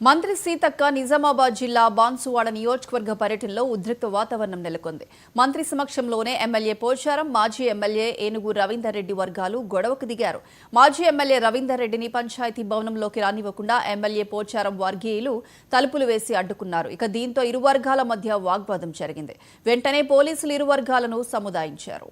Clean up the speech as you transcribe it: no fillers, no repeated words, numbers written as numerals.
మంత్రి సీతక్క నిజామాబాద్ జిల్లా బాన్సువాడ నియోజకవర్గ పర్యటనలో ఉద్రిక్త వాతావరణం నెలకొంది. మంత్రి సమక్షంలోనే ఎమ్మెల్యే పోచారం, మాజీ ఎమ్మెల్యే ఏనుగు రవీందర్ రెడ్డి వర్గాలు గొడవకు దిగారు. మాజీ ఎమ్మెల్యే రవీందర్ రెడ్డిని పంచాయతీ భవనంలోకి రానివ్వకుండా ఎమ్మెల్యే పోచారం వర్గీయులు తలుపులు వేసి అడ్డుకున్నారు. దీంతో ఇరు వర్గాల మధ్య వాగ్వాదం జరిగింది. వెంటనే పోలీసులు ఇరు వర్గాలను సముదాయించారు.